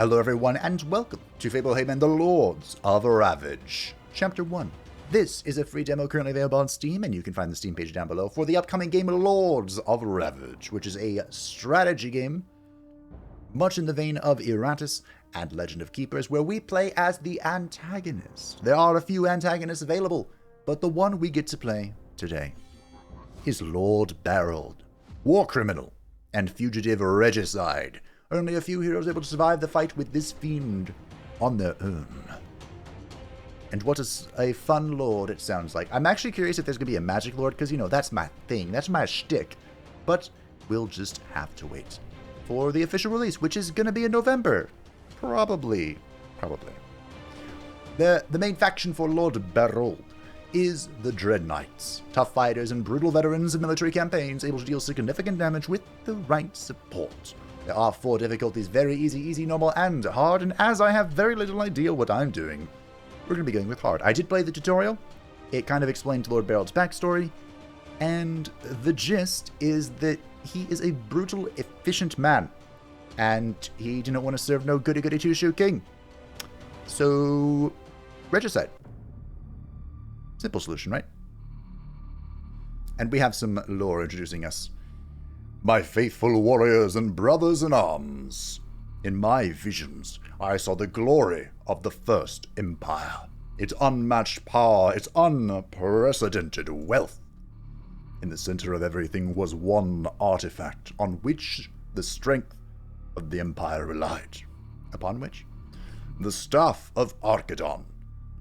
Hello everyone and welcome to Fablehaven and the Lords of Ravage, Chapter 1. This is a free demo currently available on Steam, and you can find the Steam page down below for the upcoming game Lords of Ravage, which is a strategy game, much in the vein of Eratus and Legend of Keepers, where we play as the antagonist. There are a few antagonists available, but the one we get to play today is Lord Barreld, war criminal and fugitive regicide. Only a few heroes able to survive the fight with this fiend on their own. And what is a fun lord it sounds like. I'm actually curious if there's going to be a magic lord, because, you know, that's my thing. That's my shtick. But we'll just have to wait for the official release, which is going to be in November. Probably. The main faction for Lord Barreld is the Dread Knights. Tough fighters and brutal veterans of military campaigns, able to deal significant damage with the right support. There are 4 difficulties: very easy, normal, and hard, and as I have very little idea what I'm doing, we're going to be going with hard. I did play the tutorial. It kind of explained Lord Barreld's backstory, and the gist is that he is a brutal, efficient man, and he did not want to serve no goody-goody two-shoe king. So, regicide. Simple solution, right? And we have some lore introducing us. My faithful warriors and brothers in arms, in my visions, I saw the glory of the First Empire, its unmatched power, its unprecedented wealth. In the center of everything was one artifact on which the strength of the Empire relied. Upon which? The Staff of Archidon.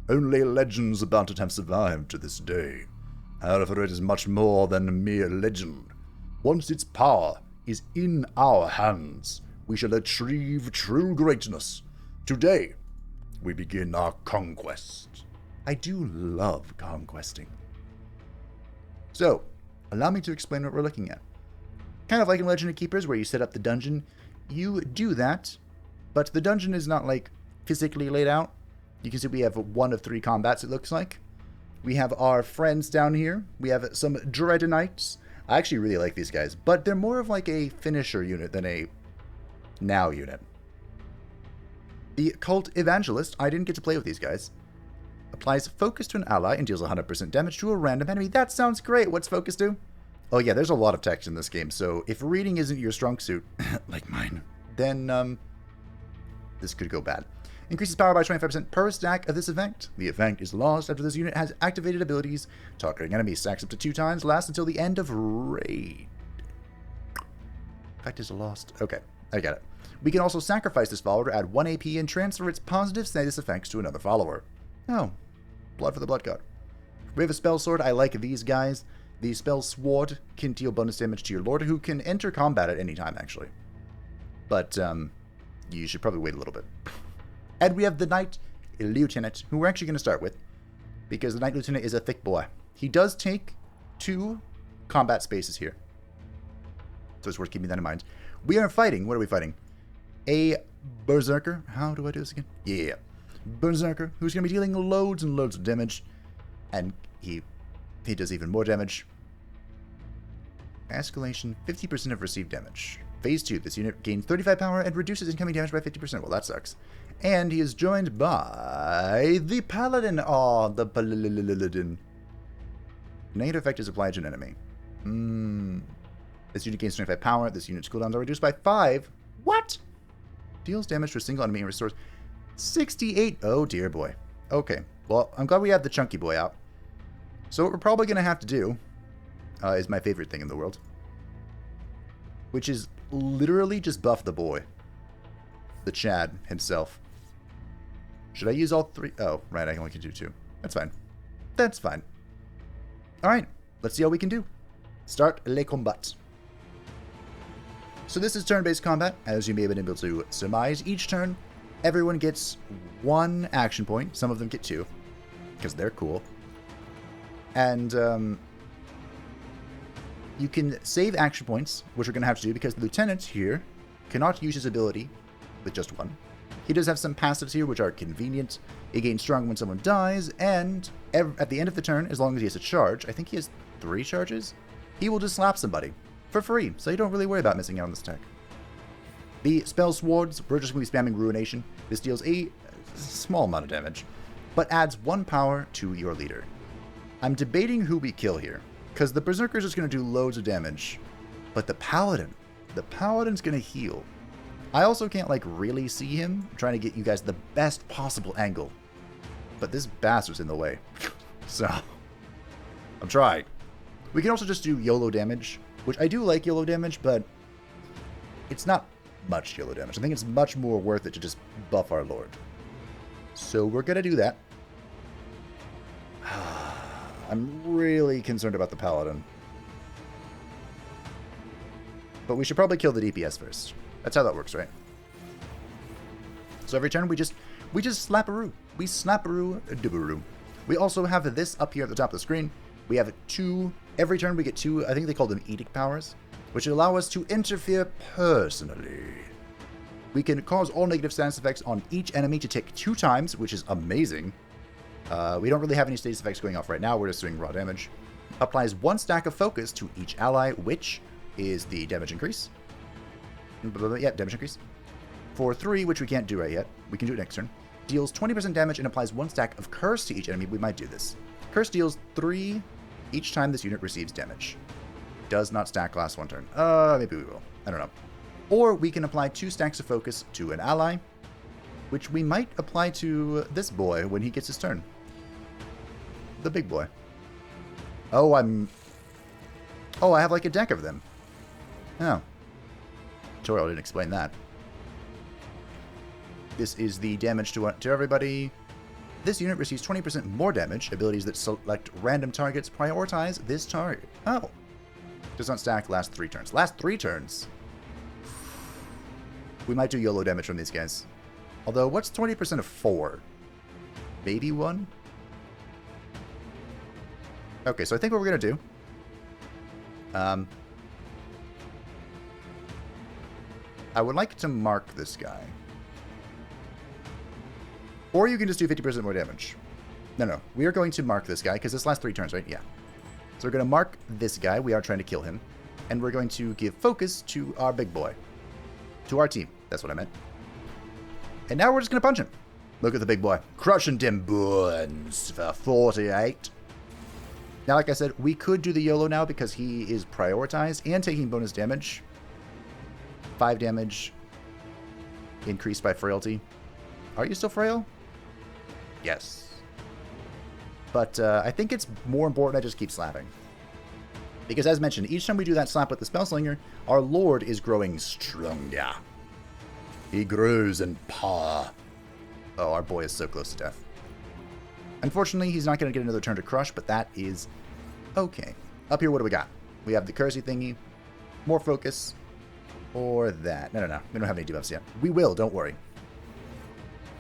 Only legends about it have survived to this day. However, it is much more than a mere legend. Once its power is in our hands, we shall achieve true greatness. Today, we begin our conquest. I do love conquesting. So, allow me to explain what we're looking at. Kind of like in Legend of Keepers, where you set up the dungeon, you do that, but the dungeon is not, like, physically laid out. You can see we have 1 of 3 combats, it looks like. We have our friends down here. We have some Dread Knights. I actually really like these guys, but they're more of like a finisher unit than a now unit. The Cult Evangelist, I didn't get to play with these guys. Applies focus to an ally and deals 100% damage to a random enemy. That sounds great. What's focus do? Oh yeah, there's a lot of text in this game, so if reading isn't your strong suit, like mine, then this could go bad. Increases power by 25% per stack of this effect. The effect is lost after this unit has activated abilities. Targeting enemy stacks up to 2 times. Lasts until the end of raid. Effect is lost. Okay, I got it. We can also sacrifice this follower to add 1 AP and transfer its positive status effects to another follower. Oh, blood for the blood god. We have a spell sword. I like these guys. The spell sword can deal bonus damage to your lord, who can enter combat at any time, actually. But you should probably wait a little bit. And we have the Knight Lieutenant, who we're actually going to start with, because the Knight Lieutenant is a thick boy. He does take 2 combat spaces here, so it's worth keeping that in mind. We are fighting, what are we fighting? A Berserker. How do I do this again? Yeah. Berserker, who's going to be dealing loads and loads of damage, and he does even more damage. Escalation, 50% of received damage. Phase 2, this unit gains 35 power and reduces incoming damage by 50%. Well, that sucks. And he is joined by the Paladin. Oh, the Paladin. Negative effect is applied to an enemy. This unit gains 25 power. This unit's cooldowns are reduced by 5. What? Deals damage to a single enemy and restores 68. Oh, dear boy. Okay. Well, I'm glad we have the chunky boy out. So what we're probably going to have to do is my favorite thing in the world, which is literally just buff the boy. The Chad himself. Should I use all 3? Oh, right, I only can do 2. That's fine. That's fine. Alright, let's see how we can do. Start les combats. So this is turn-based combat, as you may have been able to surmise. Each turn, everyone gets 1 action point. Some of them get 2, because they're cool. And you can save action points, which we're going to have to do, because the Lieutenant here cannot use his ability with just 1. He does have some passives here, which are convenient. He gains strong when someone dies, and at the end of the turn, as long as he has a charge, I think he has 3 charges, he will just slap somebody for free, so you don't really worry about missing out on this tech. The spell swords, we're just going to be spamming Ruination. This deals a small amount of damage, but adds 1 power to your leader. I'm debating who we kill here, because the Berserker's just going to do loads of damage, but the Paladin's going to heal. I also can't, like, really see him. I'm trying to get you guys the best possible angle, but this bastard's in the way, so I'm trying. We can also just do YOLO damage, which I do like YOLO damage, but it's not much YOLO damage. I think it's much more worth it to just buff our Lord. So we're going to do that. I'm really concerned about the Paladin. But we should probably kill the DPS first. That's how that works, right? So every turn we just slap-a-roo. We slap-a-roo, doobaroo. We also have this up here at the top of the screen. We have 2, every turn we get 2, I think they call them edict powers, which allow us to interfere personally. We can cause all negative status effects on each enemy to tick 2 times, which is amazing. We don't really have any status effects going off right now, we're just doing raw damage. Applies 1 stack of focus to each ally, which is the damage increase. Yeah, damage increase. For 3, which we can't do right yet, we can do it next turn. Deals 20% damage and applies 1 stack of curse to each enemy. We might do this. Curse deals 3 each time this unit receives damage. Does not stack last 1 turn. Maybe we will. I don't know. Or we can apply 2 stacks of focus to an ally, which we might apply to this boy when he gets his turn. The big boy. Oh, I have like a deck of them. Oh. Tutorial didn't explain that. This is the damage to everybody. This unit receives 20% more damage. Abilities that select random targets prioritize this target. Oh. Does not stack last 3 turns. Last 3 turns? We might do YOLO damage from these guys. Although, what's 20% of 4? Maybe 1? Okay, so I think what we're going to do... I would like to mark this guy. Or you can just do 50% more damage. No. We are going to mark this guy, because this lasts 3 turns, right? Yeah. So we're going to mark this guy. We are trying to kill him. And we're going to give focus to our big boy. To our team. That's what I meant. And now we're just going to punch him. Look at the big boy. Crushing them bones for 48. Now, like I said, we could do the YOLO now because he is prioritized and taking bonus damage. 5 damage. Increased by frailty. Are you still frail? Yes. But I think it's more important I just keep slapping. Because as mentioned, each time we do that slap with the Spellslinger, our Lord is growing stronger. He grows in power. Oh, our boy is so close to death. Unfortunately, he's not going to get another turn to crush, but that is okay. Up here, what do we got? We have the Cursey thingy, more focus, or that. No. We don't have any debuffs yet. We will, don't worry.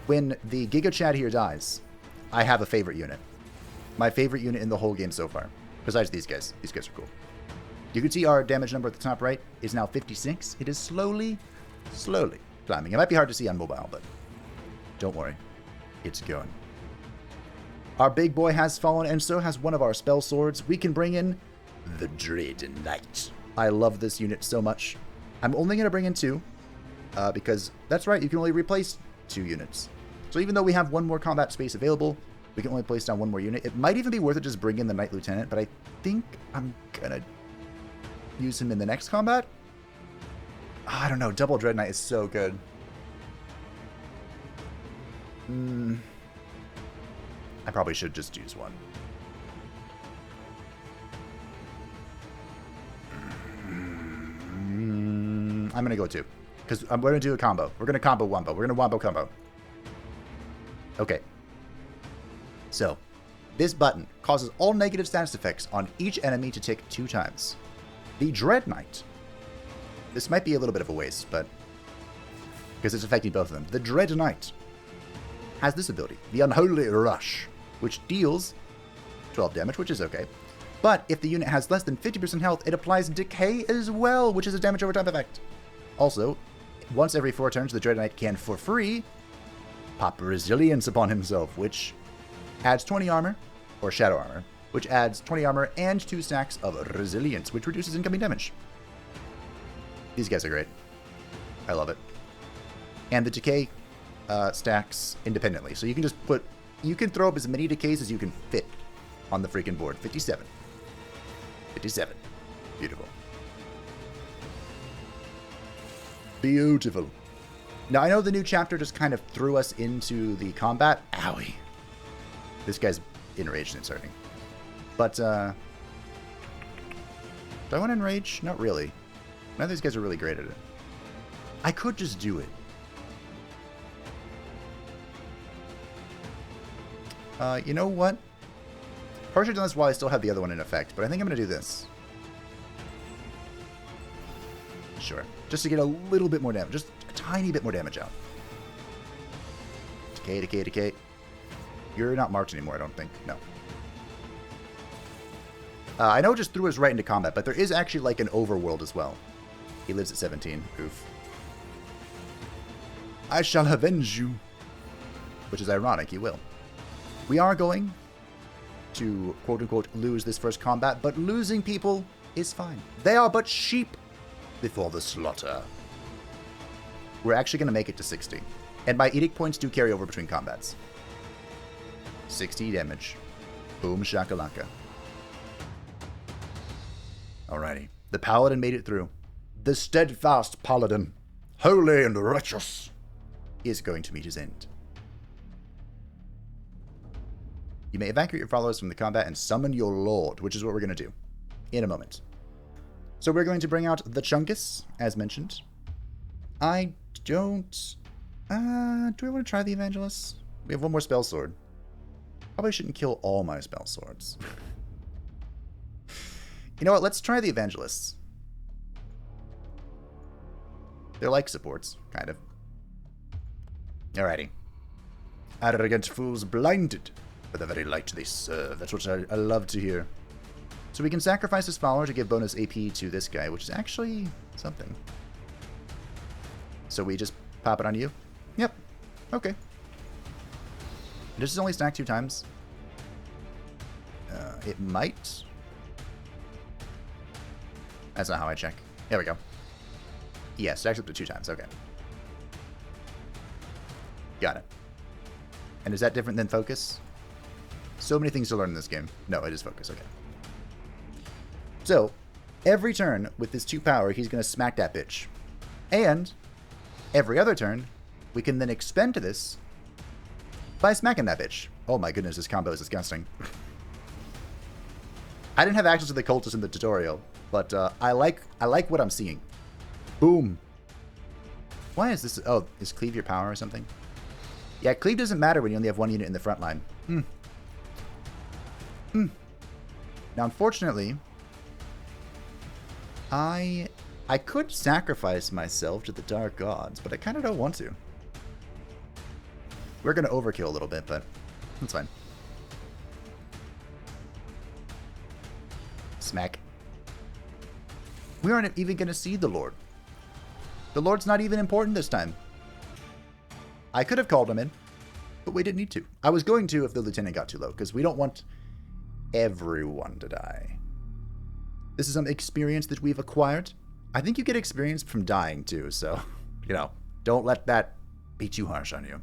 When the Giga Chad here dies, I have a favorite unit. My favorite unit in the whole game so far. Besides these guys. These guys are cool. You can see our damage number at the top right is now 56. It is slowly climbing. It might be hard to see on mobile, but don't worry. It's going. Our big boy has fallen, and so has one of our spell swords. We can bring in the Dread Knight. I love this unit so much. I'm only going to bring in 2, because that's right, you can only replace 2 units. So even though we have 1 more combat space available, we can only place down 1 more unit. It might even be worth it just bring in the Knight Lieutenant, but I think I'm going to use him in the next combat. I don't know, double Dread Knight is so good. I probably should just use 1. I'm going to go 2. Because I'm going to do a combo. We're going to combo wombo. We're going to wombo combo. Okay. So, this button causes all negative status effects on each enemy to tick 2 times. The Dread Knight. This might be a little bit of a waste, but... because it's affecting both of them. The Dread Knight has this ability, the Unholy Rush, which deals 12 damage, which is okay. But if the unit has less than 50% health, it applies Decay as well, which is a damage over time effect. Also, once every 4 turns, the Dread Knight can, for free, pop Resilience upon himself, which adds 20 armor, or Shadow Armor, which adds 20 armor and 2 stacks of Resilience, which reduces incoming damage. These guys are great. I love it. And the decay stacks independently. So you can just you can throw up as many decays as you can fit on the freaking board. 57. 57. Beautiful. Beautiful. Now, I know the new chapter just kind of threw us into the combat. Owie. This guy's enraged and it's hurting. But, do I want to enrage? Not really. None of these guys are really great at it. I could just do it. You know what? Partially done this while I still have the other one in effect, but I think I'm going to do this. Sure. Just to get a little bit more damage. Just a tiny bit more damage out. Decay, decay, decay. You're not marked anymore, I don't think. No. I know it just threw us right into combat, but there is actually like an overworld as well. He lives at 17. Oof. I shall avenge you. Which is ironic, he will. We are going to, quote-unquote, lose this first combat, but losing people is fine. They are but sheep before the slaughter. We're actually going to make it to 60. And my edict points do carry over between combats. 60 damage. Boom shakalaka. Alrighty. The paladin made it through. The steadfast paladin, holy and righteous, is going to meet his end. You may evacuate your followers from the combat and summon your lord, which is what we're going to do in a moment. So we're going to bring out the Chungus, as mentioned. I don't... do I want to try the Evangelist? We have one more spell sword. Probably shouldn't kill all my spell swords. You know what? Let's try the Evangelists. They're like supports, kind of. Alrighty. Arrogant fools blinded by the very light they serve. That's what I love to hear. So we can sacrifice his follower to give bonus AP to this guy, which is actually something. So we just pop it on you? Yep. Okay. This is only stacked 2 times. It might. That's not how I check. There we go. Yeah, stacks up to 2 times. Okay. Got it. And is that different than focus? So many things to learn in this game. No, it is focus. Okay. So, every turn with this 2 power, he's going to smack that bitch. And every other turn, we can then expend to this by smacking that bitch. Oh my goodness, this combo is disgusting. I didn't have access to the cultist in the tutorial, but I like what I'm seeing. Boom. Why is this? Oh, is cleave your power or something? Yeah, cleave doesn't matter when you only have 1 unit in the front line. Now, unfortunately, I could sacrifice myself to the Dark Gods, but I kind of don't want to. We're going to overkill a little bit, but that's fine. Smack. We aren't even going to see the Lord. The Lord's not even important this time. I could have called him in, but we didn't need to. I was going to if the Lieutenant got too low, because we don't want everyone to die. This is some experience that we've acquired. I think you get experience from dying too, so, you know, don't let that be too harsh on you.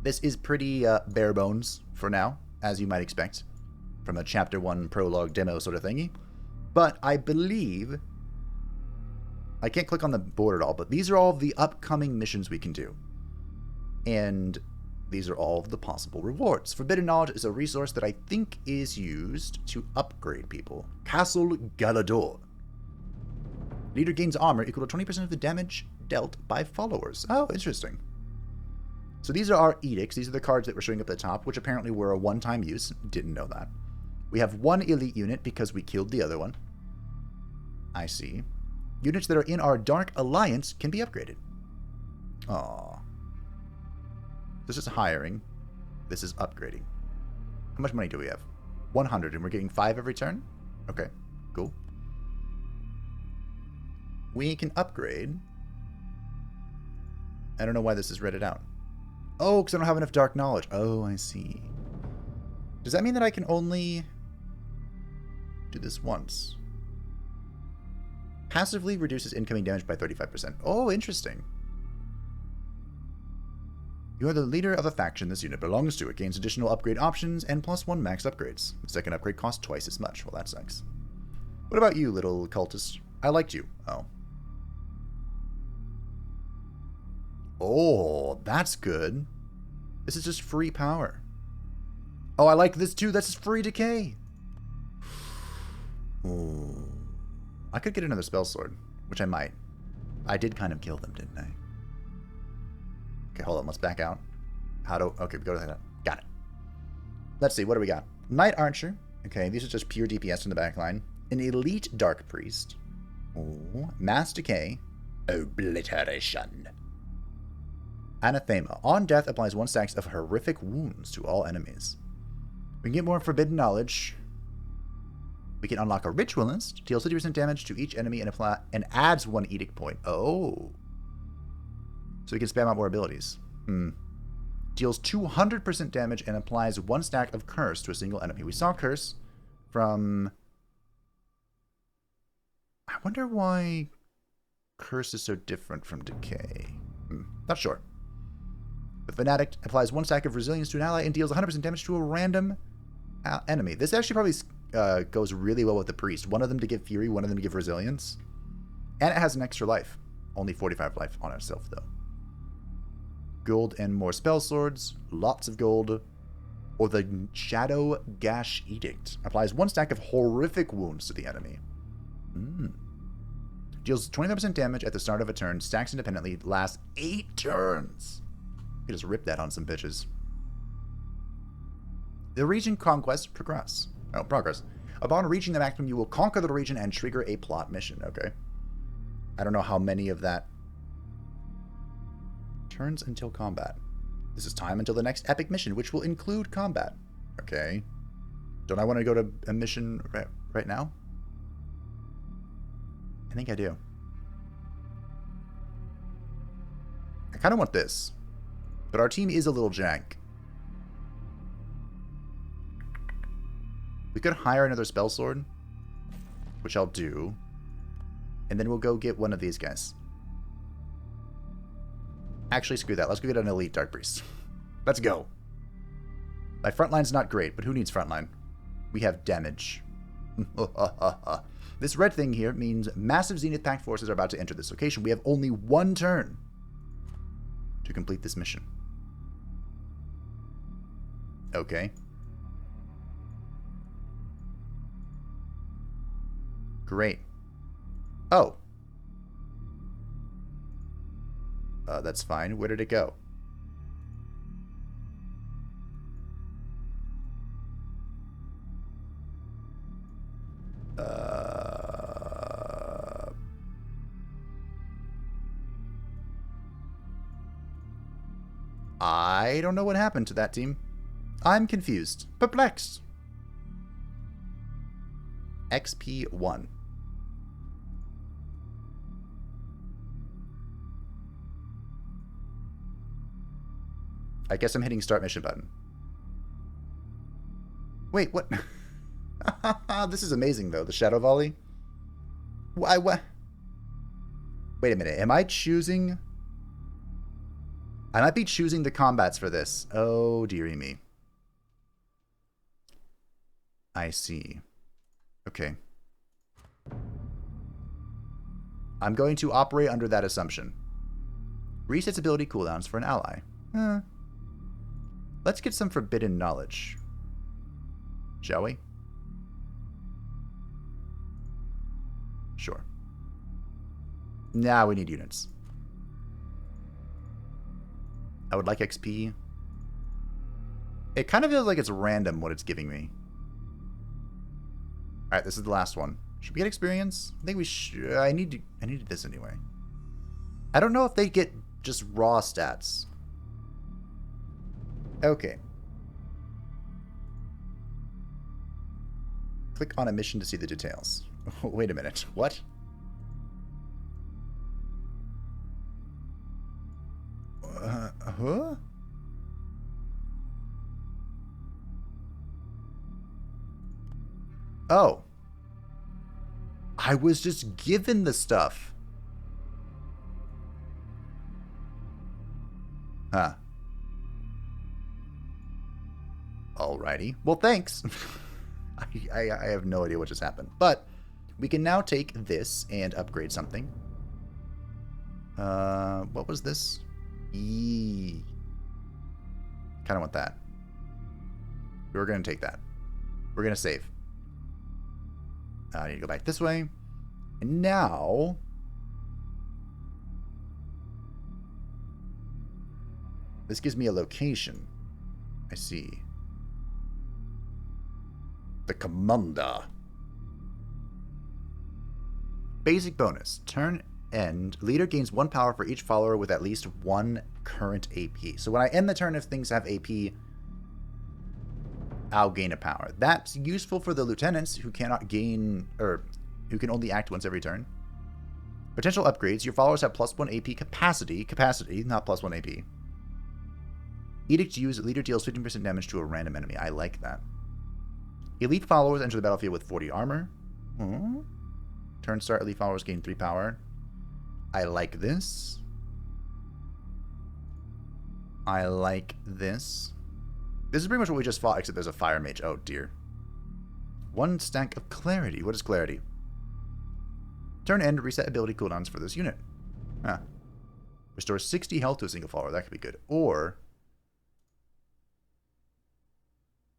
This is pretty bare bones for now, as you might expect, from a Chapter 1 prologue demo sort of thingy. But I believe... I can't click on the board at all, but these are all of the upcoming missions we can do. And these are all of the possible rewards. Forbidden Knowledge is a resource that I think is used to upgrade people. Castle Galador. Leader gains armor equal to 20% of the damage dealt by followers. Oh, interesting. So these are our edicts. These are the cards that were showing up at the top, which apparently were a one-time use. Didn't know that. We have 1 elite unit because we killed the other one. I see. Units that are in our Dark Alliance can be upgraded. Aww. This is hiring. This is upgrading. How much money do we have? 100, and we're getting 5 every turn? Okay, cool. We can upgrade. I don't know why this is read it out. Oh, because I don't have enough Dark Knowledge. Oh, I see. Does that mean that I can only do this once? Passively reduces incoming damage by 35%. Oh, interesting. You are the leader of a faction this unit belongs to. It gains additional upgrade options and +1 max upgrades. The second upgrade costs twice as much. Well, that sucks. What about you, little cultist? I liked you. Oh. Oh, that's good. This is just free power. Oh, I like this too. This is free decay. Oh. I could get another spell sword, which I might. I did kind of kill them, didn't I? Okay, hold on. Let's back out. Okay, we go to that. Got it. Let's see. What do we got? Knight Archer. Okay, these are just pure DPS in the back line. An Elite Dark Priest. Oh, Mass Decay. Obliteration. Anathema. On death, applies 1 stack of horrific wounds to all enemies. We can get more Forbidden Knowledge. We can unlock a Ritualist. Deals 50% damage to each enemy and adds 1 Edict point. Oh. So we can spam out more abilities. Deals 200% damage and applies 1 stack of Curse to a single enemy. We saw Curse from... I wonder why Curse is so different from Decay. Not sure. The Fanatic applies 1 stack of Resilience to an ally and deals 100% damage to a random enemy. This actually probably goes really well with the Priest. One of them to give Fury, one of them to give Resilience. And it has an extra life. Only 45 life on itself, though. Gold and more spell swords. Lots of gold. Or the Shadow Gash Edict. Applies 1 stack of horrific wounds to the enemy. Deals 25% damage at the start of a turn. Stacks independently. Lasts 8 turns. You can just rip that on some bitches. The region conquest progress. Oh, progress. Upon reaching the maximum, you will conquer the region and trigger a plot mission. Okay. I don't know how many of that. Turns until combat. This is time until the next epic mission, which will include combat. Okay. Don't I want to go to a mission right now? I think I do. I kind of want this. But our team is a little jank. We could hire another spell sword, which I'll do. And then we'll go get one of these guys. Actually, screw that. Let's go get an Elite Dark Priest. Let's go. My frontline's not great, but who needs frontline? We have damage. This red thing here means massive Zenith Pact forces are about to enter this location. We have only 1 turn to complete this mission. Okay. Great. Oh. That's fine. Where did it go? I don't know what happened to that team. I'm confused. Perplexed. XP1. I guess I'm hitting start mission button. Wait, what? This is amazing, though. The Shadow Volley. Why? What? Wait a minute. Am I choosing? I might be choosing the combats for this. Oh, dearie me. I see. Okay. I'm going to operate under that assumption. Resets ability cooldowns for an ally. Let's get some forbidden knowledge. Shall we? Sure. Now we need units. I would like XP. It kind of feels like it's random what it's giving me. Alright, this is the last one. Should we get experience? I think we should. I needed this anyway. I don't know if they get just raw stats. Okay. Click on a mission to see the details. Wait a minute. What? Huh? Oh. I was just given the stuff. Huh. Alrighty. Well, thanks. I have no idea what just happened. But we can now take this and upgrade something. What was this? Kind of want that. We're going to take that. We're going to save. I need to go back this way. And now... this gives me a location. I see. The Commander. Basic bonus. Turn end. Leader gains 1 power for each follower with at least 1 current AP. So when I end the turn, if things have AP, I'll gain a power. That's useful for the lieutenants who cannot gain, or who can only act once every turn. Potential upgrades. Your followers have +1 AP capacity. Capacity, not +1 AP. Edict used. Leader deals 15% damage to a random enemy. I like that. Elite followers enter the battlefield with 40 armor. Turn start. Elite followers gain 3 power. I like this. I like this. This is pretty much what we just fought, except there's a fire mage. Oh, dear. 1 stack of clarity. What is clarity? Turn end. Reset ability cooldowns for this unit. Restores 60 health to a single follower. That could be good. Or...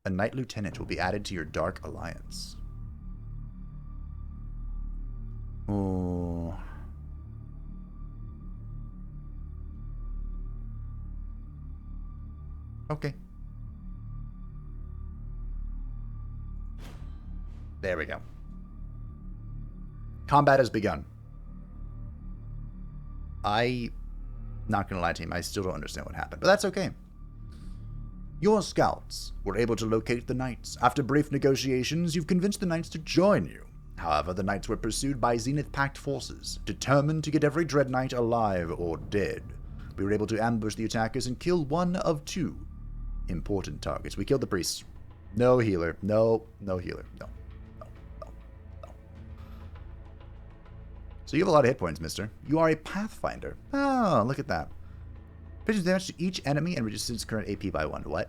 a Knight Lieutenant will be added to your Dark Alliance. Oh. Okay. There we go. Combat has begun. Not gonna lie to him, I still don't understand what happened, but that's okay. Your scouts were able to locate the Knights. After brief negotiations, you've convinced the Knights to join you. However, the Knights were pursued by Zenith Pact forces, determined to get every Dread Knight alive or dead. We were able to ambush the attackers and kill 1 of 2 important targets. We killed the priests. No healer. No healer. No. So you have a lot of hit points, mister. You are a Pathfinder. Oh, look at that. Inflicts damage to each enemy and reduces its current AP by 1. What?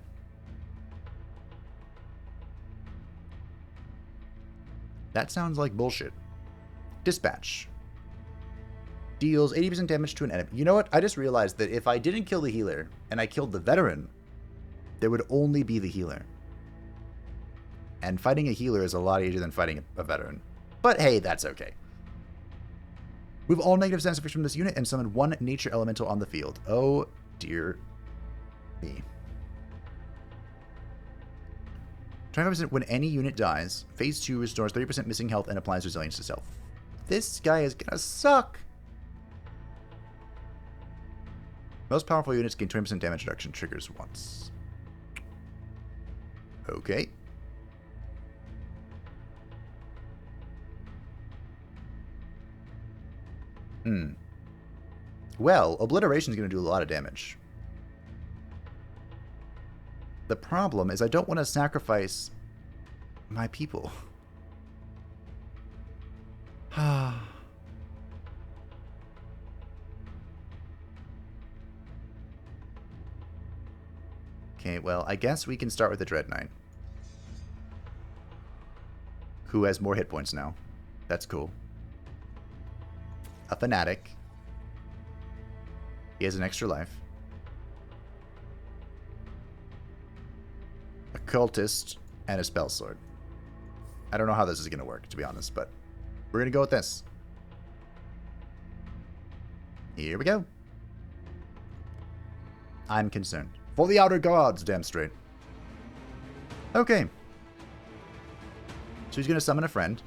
That sounds like bullshit. Dispatch. Deals 80% damage to an enemy. You know what? I just realized that if I didn't kill the healer and I killed the veteran, there would only be the healer. And fighting a healer is a lot easier than fighting a veteran. But hey, that's okay. Move all negative stats effects from this unit and summon 1 nature elemental on the field. Oh, dear me. 25% when any unit dies. Phase 2 restores 30% missing health and applies resilience to self. This guy is gonna suck. Most powerful units gain 20% damage reduction. Triggers once. Okay. Well, obliteration is going to do a lot of damage. The problem is I don't want to sacrifice my people. Okay, well, I guess we can start with the Dread Knight, who has more hit points now. That's cool. A Fanatic. He has an extra life. A Cultist and a Spell Sword. I don't know how this is going to work, to be honest, but we're going to go with this. Here we go. I'm concerned. For the Outer Gods, damn straight. Okay. So he's going to summon a friend,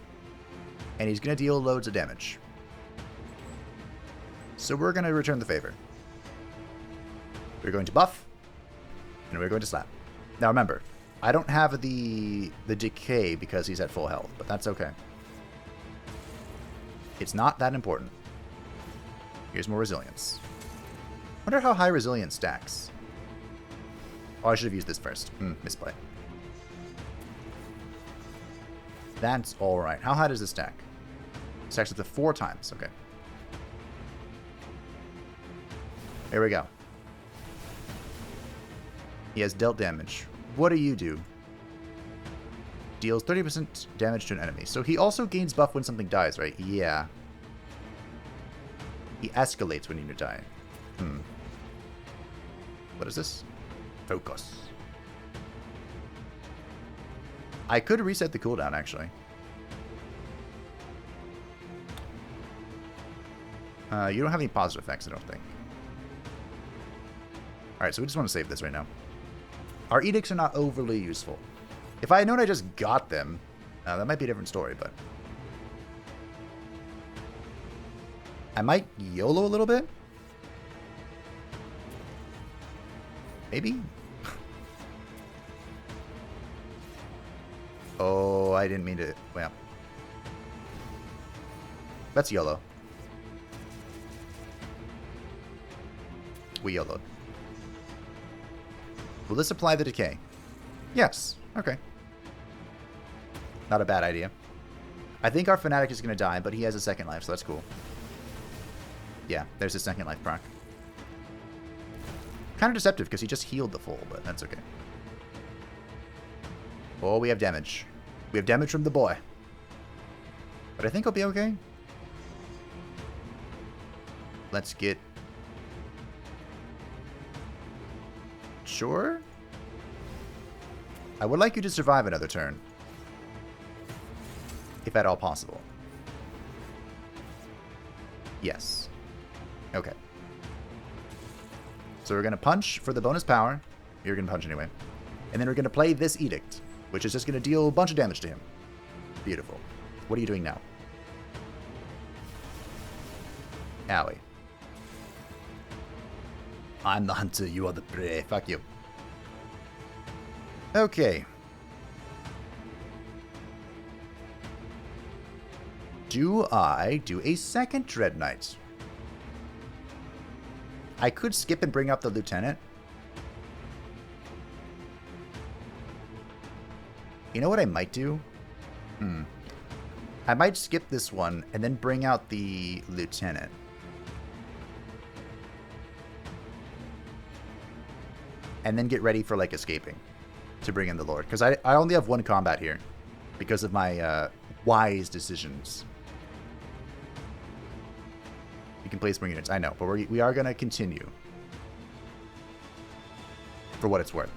and he's going to deal loads of damage. So we're going to return the favor. We're going to buff, and we're going to slap. Now remember, I don't have the decay because he's at full health, but that's okay. It's not that important. Here's more resilience. Wonder how high resilience stacks. Oh, I should have used this first. Misplay. That's alright. How high does this stack? It stacks up to 4 times. Okay. Here we go. He has dealt damage. What do you do? Deals 30% damage to an enemy. So he also gains buff when something dies, right? Yeah. He escalates when you die. What is this? Focus. I could reset the cooldown, actually. You don't have any positive effects, I don't think. Alright, so we just want to save this right now. Our edicts are not overly useful. If I had known I just got them, that might be a different story, but... I might YOLO a little bit? Maybe? Oh, I didn't mean to... Well. Let's YOLO. We YOLO'd. Will this apply the decay? Yes. Okay. Not a bad idea. I think our Fanatic is going to die, but he has a second life, so that's cool. Yeah, there's his second life proc. Kind of deceptive, because he just healed the full, but that's okay. Oh, we have damage. We have damage from the boy. But I think he'll be okay. Let's get... Sure? I would like you to survive another turn. If at all possible. Yes. Okay. So we're going to punch for the bonus power. You're going to punch anyway. And then we're going to play this Edict, which is just going to deal a bunch of damage to him. Beautiful. What are you doing now? Owie. I'm the hunter, you are the prey. Fuck you. Okay. Do I do a second Dread Knight? I could skip and bring up the Lieutenant. You know what I might do? I might skip this one and then bring out the Lieutenant. And then get ready for, like, escaping to bring in the Lord. Because I only have one combat here because of my wise decisions. You can place more units. I know, but we are going to continue. For what it's worth.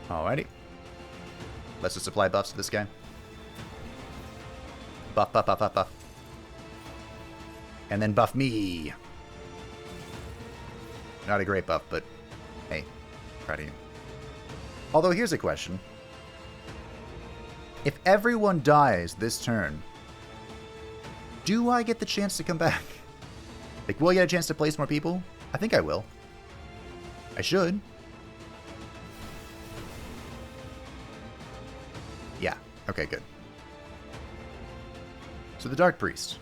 Alrighty. Let's just apply buffs to this guy. Buff, buff, buff, buff, buff. And then buff me. Not a great buff, but hey, proud of you. Although, here's a question. If everyone dies this turn, do I get the chance to come back? Like, will I get a chance to place more people? I think I will. I should. Yeah. Okay, good. So the Dark Priest.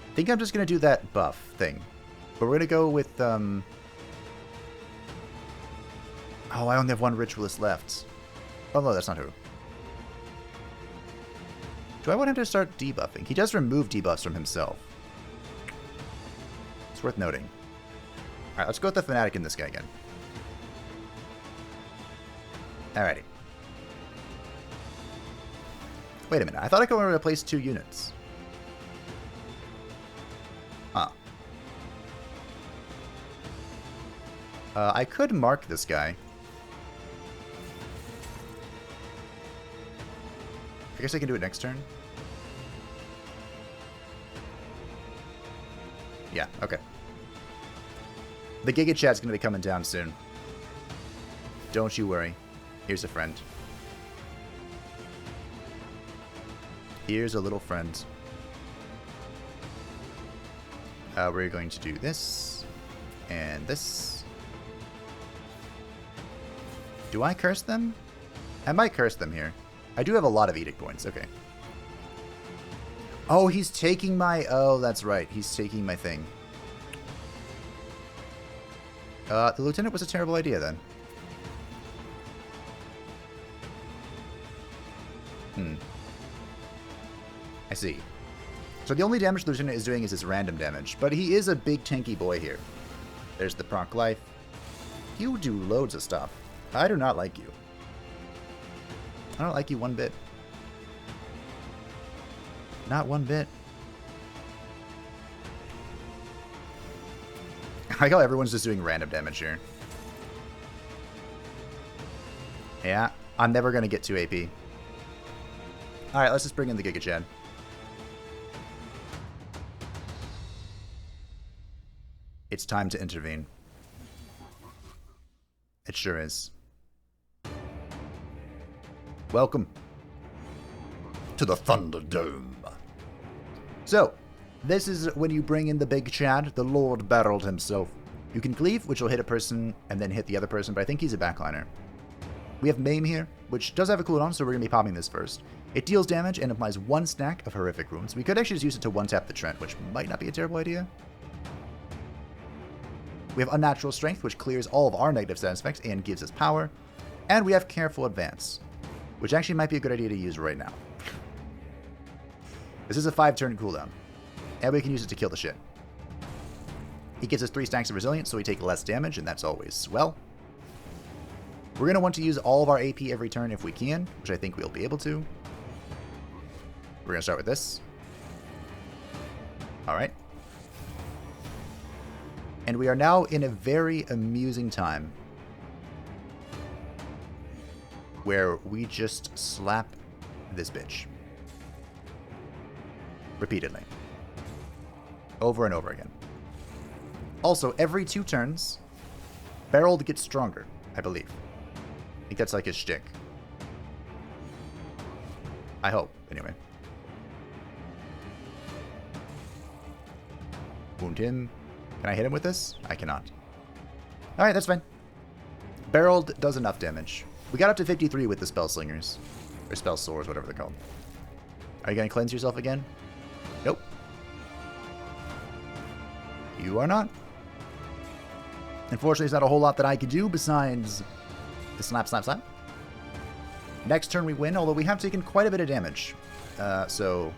I think I'm just going to do that buff thing. But we're going to go with... Oh, I only have one Ritualist left. Oh, no, that's not who. Do I want him to start debuffing? He does remove debuffs from himself. It's worth noting. Alright, let's go with the Fanatic in this guy again. Alrighty. Wait a minute. I thought I could only replace 2 units. Huh. I could mark this guy. I guess I can do it next turn. Yeah, okay. The Giga Chat's going to be coming down soon. Don't you worry. Here's a friend. Here's a little friend. We're going to do this. And this. Do I curse them? I might curse them here. I do have a lot of edict points. Okay. Oh, he's taking my... Oh, that's right. He's taking my thing. The Lieutenant was a terrible idea, then. I see. So the only damage the Lieutenant is doing is his random damage, but he is a big tanky boy here. There's the proc life. You do loads of stuff. I do not like you. I don't like you one bit. Not one bit. I like how everyone's just doing random damage here. Yeah, I'm never going to get 2 AP. Alright, let's just bring in the Giga Chad. It's time to intervene. It sure is. Welcome to the Thunderdome. So, this is when you bring in the big Chad, the Lord Barreled himself. You can cleave, which will hit a person and then hit the other person, but I think he's a backliner. We have Maim here, which does have a cooldown, so we're going to be popping this first. It deals damage and applies 1 stack of horrific wounds. We could actually just use it to one-tap the Trent, which might not be a terrible idea. We have Unnatural Strength, which clears all of our negative status effects and gives us power. And we have Careful Advance, which actually might be a good idea to use right now. This is a 5-turn cooldown, and we can use it to kill the shit. It gives us 3 stacks of resilience, so we take less damage, and that's always swell. We're going to want to use all of our AP every turn if we can, which I think we'll be able to. We're going to start with this. Alright. And we are now in a very amusing time where we just slap this bitch. Repeatedly. Over and over again. Also, every 2 turns, Barreled gets stronger, I believe. I think that's like his shtick. I hope, anyway. Wound him. Can I hit him with this? I cannot. Alright, that's fine. Barreled does enough damage. We got up to 53 with the Spell Slingers. Or Spell Swords, whatever they're called. Are you going to cleanse yourself again? Nope. You are not. Unfortunately, there's not a whole lot that I could do besides the slap, slap, slap. Next turn we win, although we have taken quite a bit of damage. So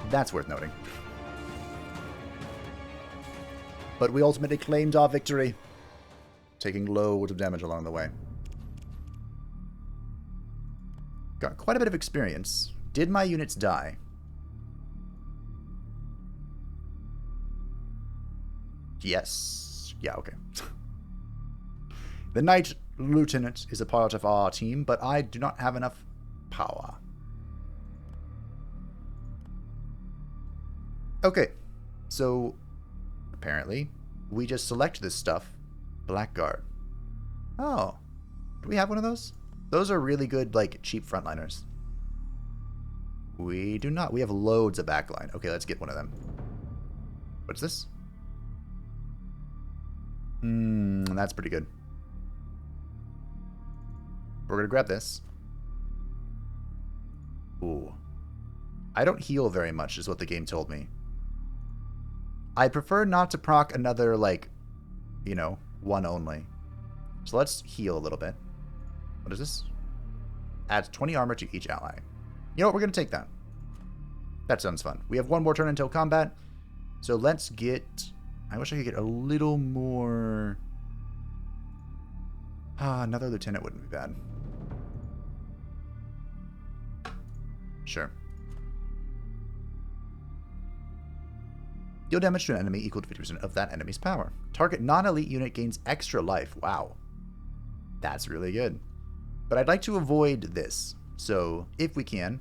that's worth noting. But we ultimately claimed our victory, taking loads of damage along the way. Got quite a bit of experience. Did my units die? Yes. Yeah, okay. The Knight Lieutenant is a part of our team, but I do not have enough power. Okay. So, apparently, we just select this stuff. Blackguard. Oh. Do we have one of those? Those are really good, like, cheap frontliners. We do not. We have loads of backline. Okay, let's get one of them. What's this? That's pretty good. We're going to grab this. Ooh. I don't heal very much, is what the game told me. I prefer not to proc another, like, you know, one only. So let's heal a little bit. What is this? Adds 20 armor to each ally. You know what? We're going to take that. That sounds fun. We have one more turn until combat. So let's get... I wish I could get a little more... another lieutenant wouldn't be bad. Sure. Deal damage to an enemy equal to 50% of that enemy's power. Target non-elite unit gains extra life. Wow. That's really good. But I'd like to avoid this. So, if we can...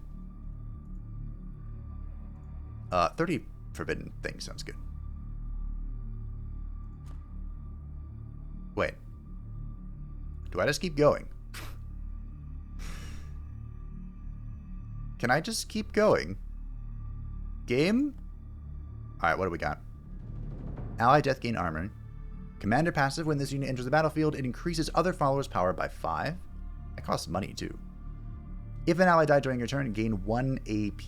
30 forbidden things sounds good. Wait. Do I just keep going? Can I just keep going? Game? Alright, what do we got? Ally death gain armor. Commander passive. When this unit enters the battlefield, it increases other followers' power by 5. That costs money, too. If an ally died during your turn, gain 1 AP.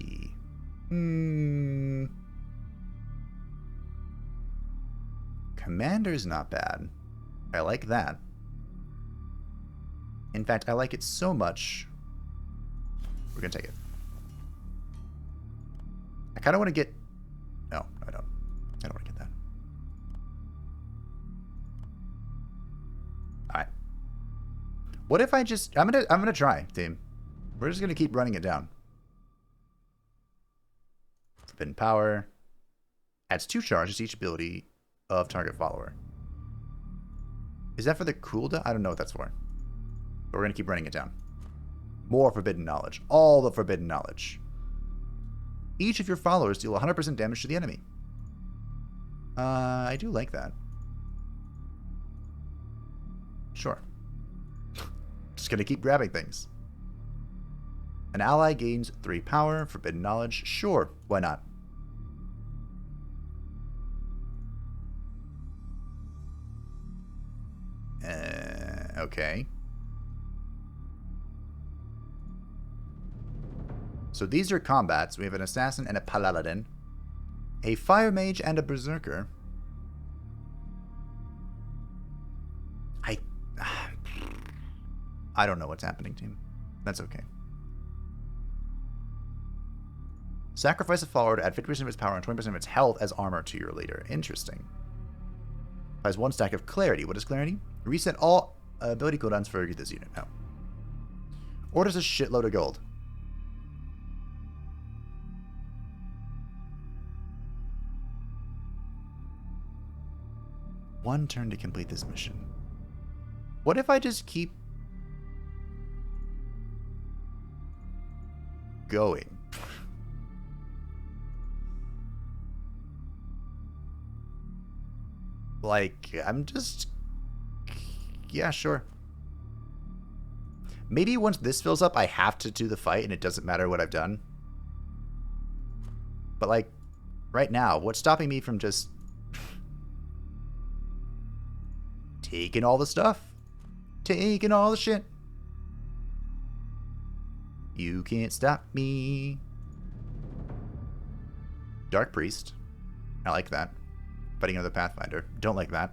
Commander's not bad. I like that. In fact, I like it so much, we're going to take it. I kind of want to get... No, I don't. I don't want to get that. Alright. What if I just... I'm gonna try, team. We're just gonna keep running it down. Forbidden Power. Adds 2 charges to each ability of target follower. Is that for the cooldown? I don't know what that's for. But we're gonna keep running it down. More Forbidden Knowledge. All the Forbidden Knowledge. Each of your followers deal 100% damage to the enemy. I do like that. Sure. Just gonna keep grabbing things. An ally gains 3 power, Forbidden Knowledge. Sure, why not? Okay. So these are combats. We have an assassin and a paladin, a fire mage and a berserker. I don't know what's happening, team. That's okay. Sacrifice a follower to add 50% of its power and 20% of its health as armor to your leader. Interesting. Has 1 stack of clarity. What is clarity? Reset all ability cooldowns for this unit. No. Orders a shitload of gold. One turn to complete this mission. What if I just keep going? Like, I'm just... Yeah, sure. Maybe once this fills up, I have to do the fight and it doesn't matter what I've done. But, like, right now, what's stopping me from just... taking all the stuff? Taking all the shit. You can't stop me. Dark Priest. I like that. Fighting another Pathfinder. Don't like that.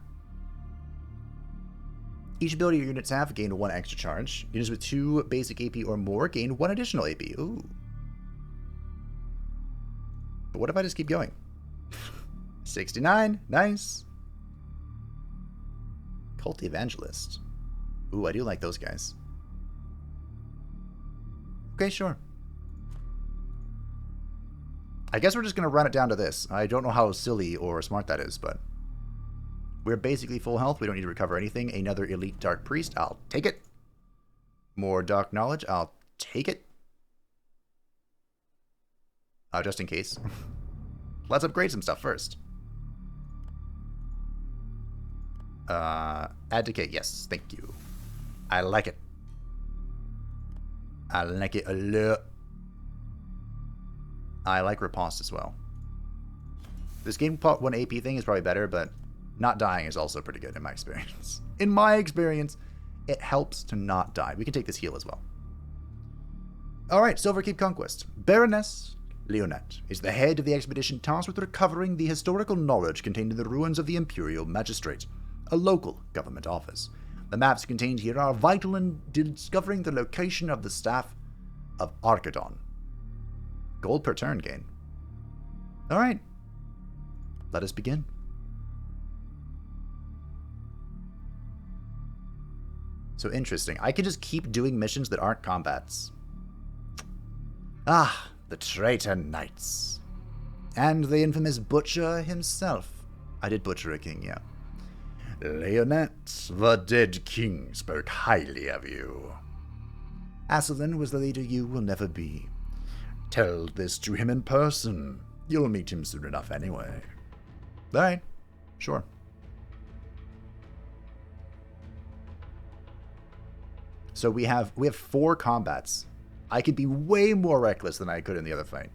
Each ability your units have gain 1 extra charge. Units with 2 basic AP or more gain 1 additional AP. Ooh. But what if I just keep going? 69. Nice. Cult Evangelist. Ooh, I do like those guys. Okay, sure. I guess we're just going to run it down to this. I don't know how silly or smart that is, but... we're basically full health. We don't need to recover anything. Another Elite Dark Priest. I'll take it. More Dark Knowledge. I'll take it. Just in case. Let's upgrade some stuff first. Add Decay. Yes, thank you. I like it. I like it a lot. I like Riposte as well. This game part 1 AP thing is probably better, but not dying is also pretty good in my experience. In my experience, it helps to not die. We can take this heal as well. Alright, Silverkeep Conquest. Baroness Leonette is the head of the expedition tasked with recovering the historical knowledge contained in the ruins of the Imperial Magistrate, a local government office. The maps contained here are vital in discovering the location of the staff of Archidon. Gold per turn gain. Alright. Let us begin. So interesting. I could just keep doing missions that aren't combats. Ah, the traitor knights. And the infamous butcher himself. I did butcher a king, yeah. Leonette, the dead king, spoke highly of you. Asselin was the leader you will never be. Tell this to him in person. You'll meet him soon enough anyway. Alright, sure. So we have 4 combats. I could be way more reckless than I could in the other fight.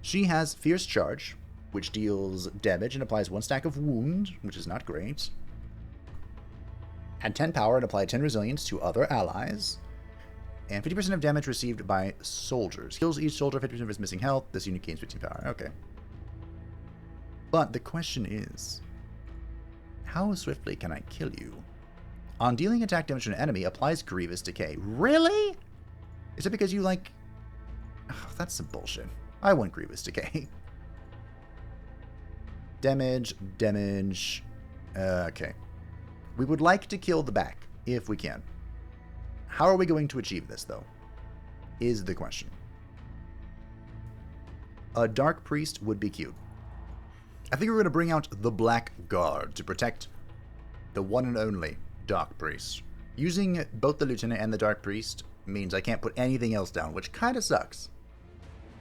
She has Fierce Charge, which deals damage and applies 1 stack of wound, which is not great. Add 10 power and apply 10 resilience to other allies. And 50% of damage received by soldiers. Heals each soldier 50% of his missing health. This unit gains 15 power. Okay. But the question is, how swiftly can I kill you? On dealing attack damage to an enemy, applies Grievous Decay. Really? Is it because you like... Oh, that's some bullshit. I want Grievous Decay. Damage. Okay. We would like to kill the back, if we can. How are we going to achieve this, though? Is the question. A Dark Priest would be cute. I think we're going to bring out the Black Guard to protect the one and only Dark Priest. Using both the Lieutenant and the Dark Priest means I can't put anything else down, which kind of sucks.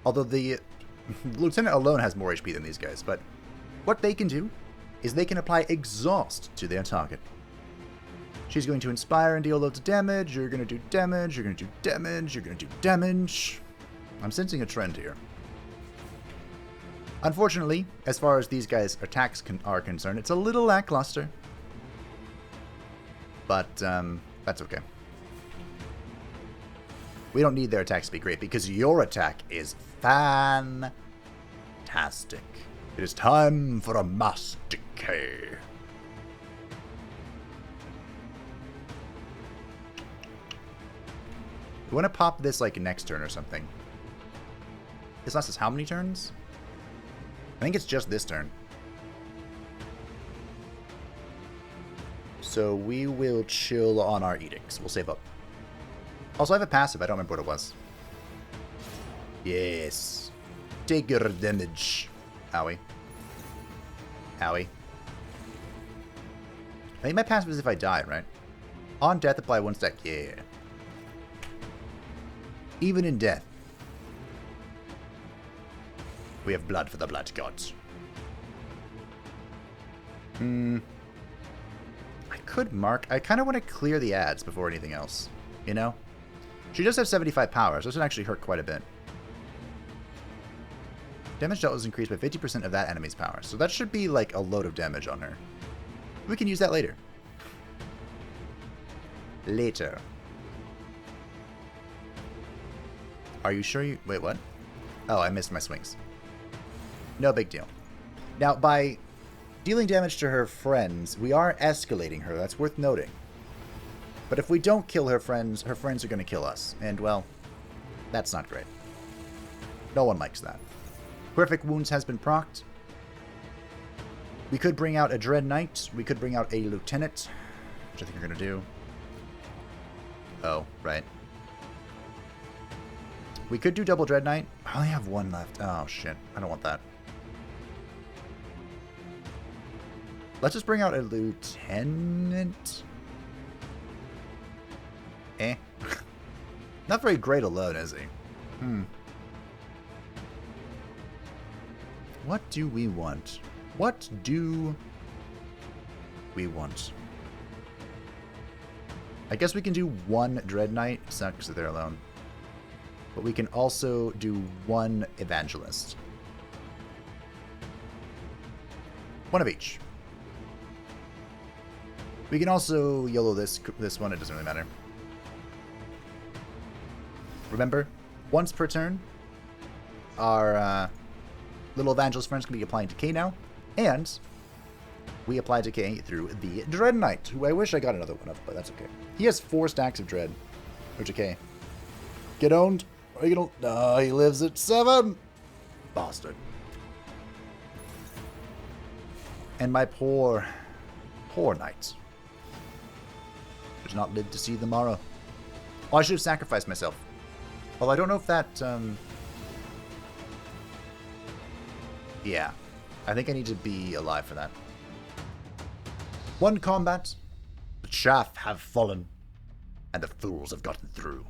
Although the Lieutenant alone has more HP than these guys, but what they can do is they can apply Exhaust to their target. She's going to inspire and deal loads of damage, you're going to do damage, you're going to do damage, you're going to do damage. I'm sensing a trend here. Unfortunately, as far as these guys' attacks are concerned, it's a little lackluster. But, that's okay. We don't need their attacks to be great, because your attack is fantastic. It is time for a mass decay. We want to pop this, like, next turn or something. This lasts us how many turns? I think it's just this turn. So we will chill on our edicts. We'll save up. Also, I have a passive. I don't remember what it was. Yes. Take your damage. Owie. Owie. I think my passive is if I die, right? On death, apply one stack. Yeah. Even in death. We have blood for the blood gods. I could mark. I kind of want to clear the ads before anything else. You know? She does have 75 power, so this would actually hurt quite a bit. Damage dealt is increased by 50% of that enemy's power. So that should be like a load of damage on her. We can use that later. Later. Are you sure you... Wait, what? Oh, I missed my swings. No big deal. Now, by dealing damage to her friends, we are escalating her. That's worth noting. But if we don't kill her friends are going to kill us. And, well, that's not great. No one likes that. Perfect Wounds has been procced. We could bring out a Dread Knight. We could bring out a Lieutenant, which I think we're going to do. Oh, right. We could do double Dread Knight. I only have one left. Oh, shit. I don't want that. Let's just bring out a Lieutenant. Eh. Not very great alone, is he? What do we want? What do we want? I guess we can do one Dread Knight. Sucks that they're alone. But we can also do one Evangelist. One of each. We can also YOLO this one. It doesn't really matter. Remember, once per turn, our little Evangelist friends can be applying Decay now. And we apply Decay through the Dread Knight, who I wish I got another one of, but that's okay. He has 4 stacks of Dread. Or Decay. Get owned. Are you gonna... No, he lives at 7. Bastard. And my poor knight does not live to see the morrow. Oh, I should have sacrificed myself. Well, I don't know if that... Yeah. I think I need to be alive for that. One combat. The chaff have fallen. And the fools have gotten through.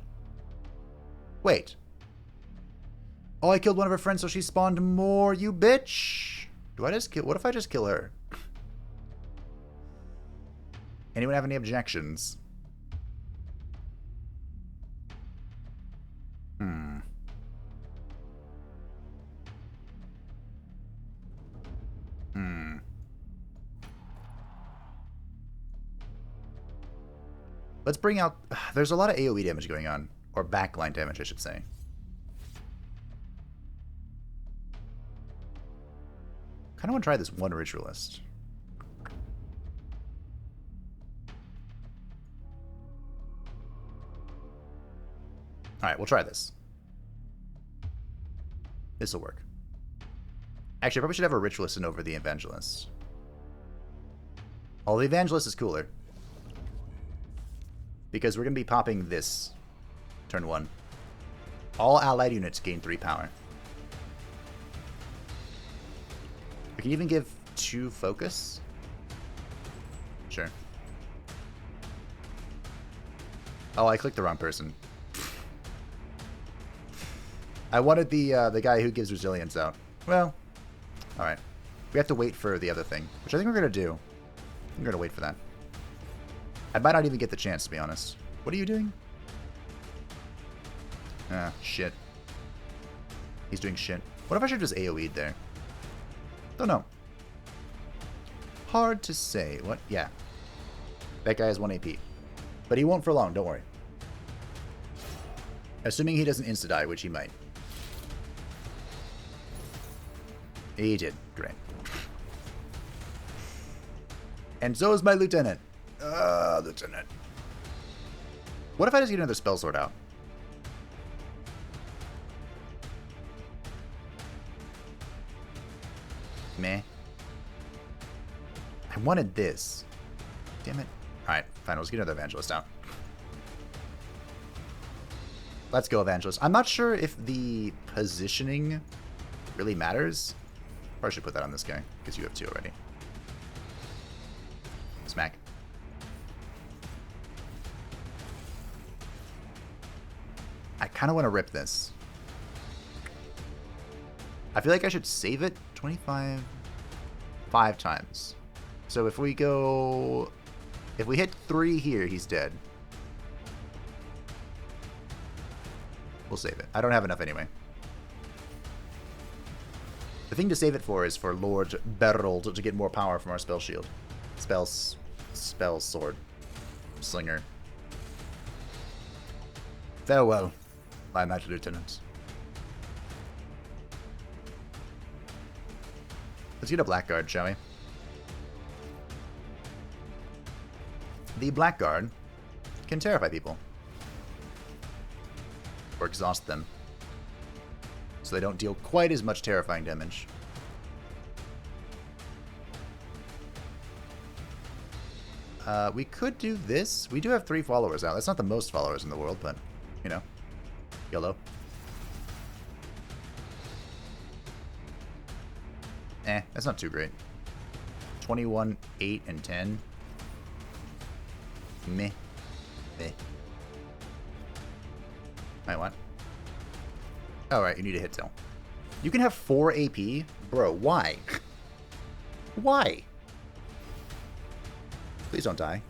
Wait. Oh, I killed one of her friends, so she spawned more, you bitch! Do I just kill... What if I just kill her? Anyone have any objections? Let's bring out... There's a lot of AoE damage going on. Or backline damage, I should say. Kind of want to try this one Ritualist. Alright, we'll try this. This'll work. Actually, I probably should have a Ritualist in over the Evangelist. Oh, the Evangelist is cooler. Because we're going to be popping this turn 1. All allied units gain 3 power. We can even give 2 focus. Sure. Oh, I clicked the wrong person. I wanted the guy who gives resilience out. Well, alright. We have to wait for the other thing, which I think we're going to do. I think we're going to wait for that. I might not even get the chance, to be honest. What are you doing? Ah, shit. He's doing shit. What if I should just AoE'd there? Don't know. Hard to say. What? Yeah. That guy has 1 AP. But he won't for long, don't worry. Assuming he doesn't insta-die, which he might. He did. Great. And so is my lieutenant. Lieutenant. What if I just get another spell sword out? Meh. I wanted this. Damn it. Alright, fine. Let's get another Evangelist out. Let's go, Evangelist. I'm not sure if the positioning really matters. Probably should put that on this guy, because you have 2 already. Smack. I kind of want to rip this. I feel like I should save it 5 times. So if we go... If we hit 3 here, he's dead. We'll save it. I don't have enough anyway. The thing to save it for is for Lord Berold to get more power from our spell shield. Spell sword. Slinger. Farewell, my mighty lieutenants. Let's get a Blackguard, shall we? The Blackguard can terrify people. Or exhaust them. So they don't deal quite as much terrifying damage. We could do this. We do have 3 followers out. That's not the most followers in the world, but, you know. YOLO. That's not too great. 21, 8, and 10. Meh. Meh. Wait, what? Alright, you need a hit till. You can have 4 AP? Bro, why? Why? Please don't die.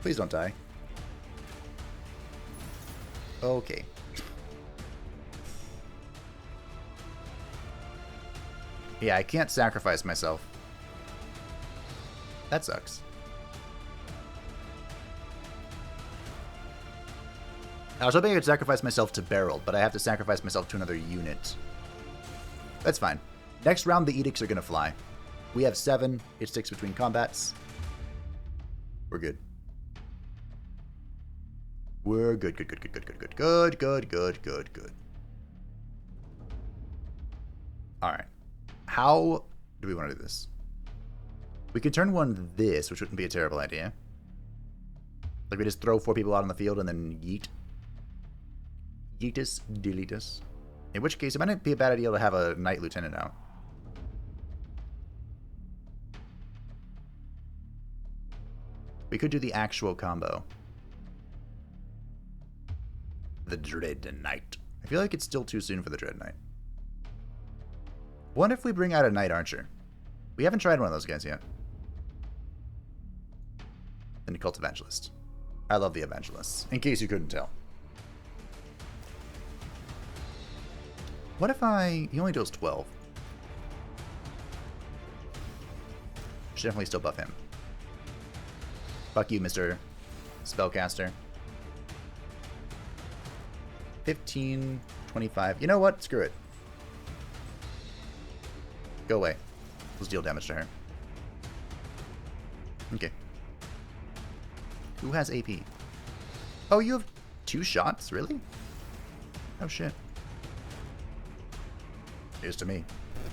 Please don't die. Okay. Yeah, I can't sacrifice myself. That sucks. I was hoping I could sacrifice myself to Beryl, but I have to sacrifice myself to another unit. That's fine. Next round, the edicts are going to fly. We have 7. It sticks between combats. We're good. We're good, good, good, good, good, good, good, good, good, good, good, good. Alright. How do we want to do this? We could turn 1 this, which wouldn't be a terrible idea. Like we just throw 4 people out on the field and then yeet. Yeetus, deletus. In which case, it might not be a bad idea to have a Knight Lieutenant out. We could do the actual combo. The Dread Knight. I feel like it's still too soon for the Dread Knight. What if we bring out a Knight Archer? We haven't tried one of those guys yet. And a Cult Evangelist. I love the Evangelists, in case you couldn't tell. What if he only deals 12. Should definitely still buff him. Fuck you, Mr. Spellcaster. 15, 25. You know what? Screw it. Go away. Let's deal damage to her. Okay. Who has AP? Oh, you have 2 shots? Really? Oh, shit. News to me.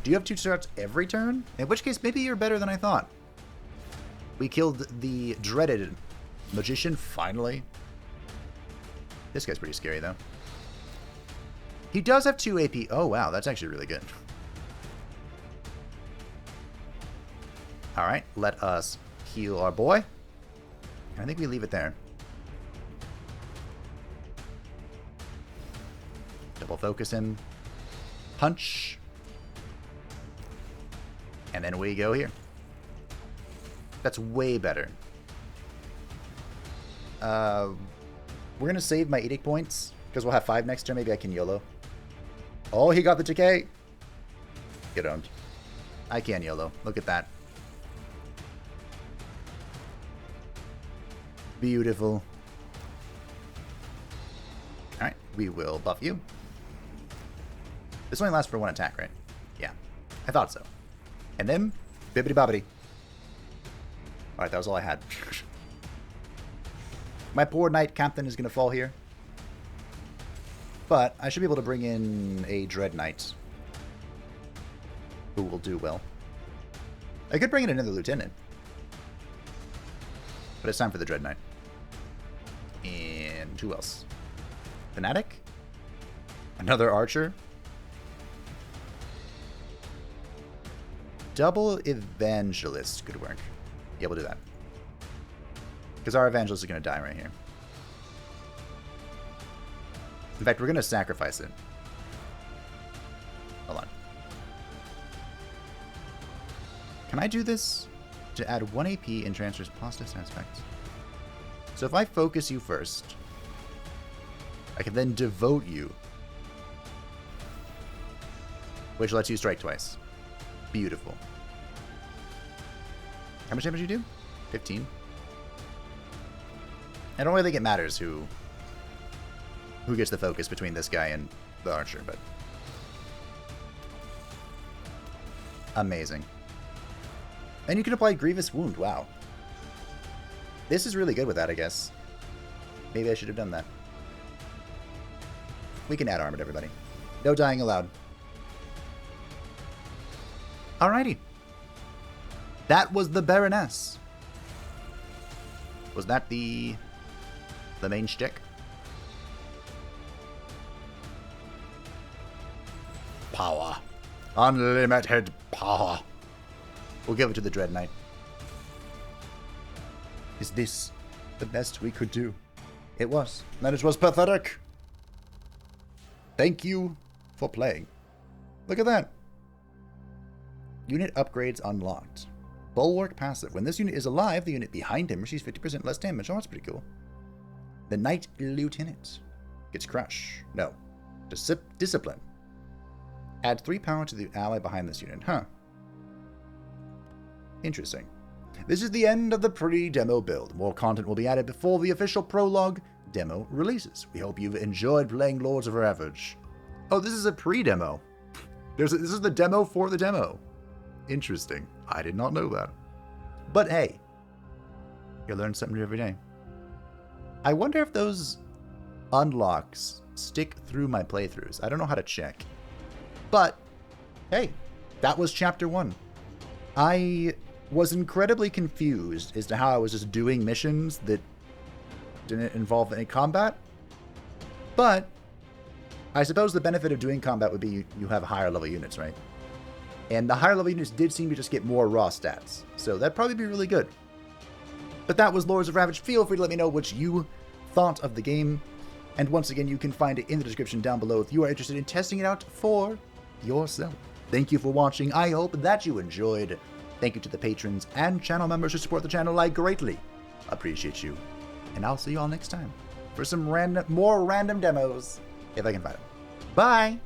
Do you have 2 starts every turn? In which case, maybe you're better than I thought. We killed the dreaded magician, finally. This guy's pretty scary, though. He does have 2 AP. Oh, wow. That's actually really good. All right. Let us heal our boy. I think we leave it there. Double focus him. Punch. And then we go here. That's way better. We're going to save my edict points because we'll have 5 next turn. Maybe I can YOLO. Oh, he got the decay. Get owned. I can YOLO. Look at that. Beautiful. Alright, we will buff you. This only lasts for 1 attack, right? Yeah, I thought so. And then, bibbity bobbity. Alright, that was all I had. My poor knight captain is going to fall here. But I should be able to bring in a dread knight. Who will do well. I could bring in another lieutenant. But it's time for the dread knight. And who else? Fanatic? Another archer? Double evangelist could work. Yeah, we'll do that. Because our evangelist is going to die right here. In fact, we're going to sacrifice it. Hold on. Can I do this to add 1 AP and transfers positive aspects? So if I focus you first, I can then devote you, which lets you strike twice. Beautiful. How much damage do you do? 15. I don't really think it matters who gets the focus between this guy and the archer, but amazing. And you can apply Grievous Wound. Wow. This is really good with that, I guess. Maybe I should have done that. We can add armor to everybody. No dying allowed. Alrighty. That was the Baroness. Was that the main shtick? Power. Unlimited power. We'll give it to the Dread Knight. Is this the best we could do? It was. And it was pathetic. Thank you for playing. Look at that. Unit upgrades unlocked. Bulwark passive. When this unit is alive, the unit behind him receives 50% less damage. Oh, that's pretty cool. The Knight Lieutenant gets Crush. No. Discipline. Add 3 power to the ally behind this unit. Huh. Interesting. This is the end of the pre-demo build. More content will be added before the official prologue demo releases. We hope you've enjoyed playing Lords of Ravage. Oh, this is a pre-demo. This is the demo for the demo. Interesting. I did not know that. But hey, you learn something new every day. I wonder if those unlocks stick through my playthroughs. I don't know how to check. But hey, that was Chapter 1. I was incredibly confused as to how I was just doing missions that didn't involve any combat. But I suppose the benefit of doing combat would be you have higher level units, right? And the higher level units did seem to just get more raw stats. So that'd probably be really good. But that was Lords of Ravage. Feel free to let me know what you thought of the game. And once again, you can find it in the description down below if you are interested in testing it out for yourself. Thank you for watching. I hope that you enjoyed. Thank you to the patrons and channel members who support the channel. I greatly appreciate you. And I'll see you all next time for some more random demos, if I can find them. Bye!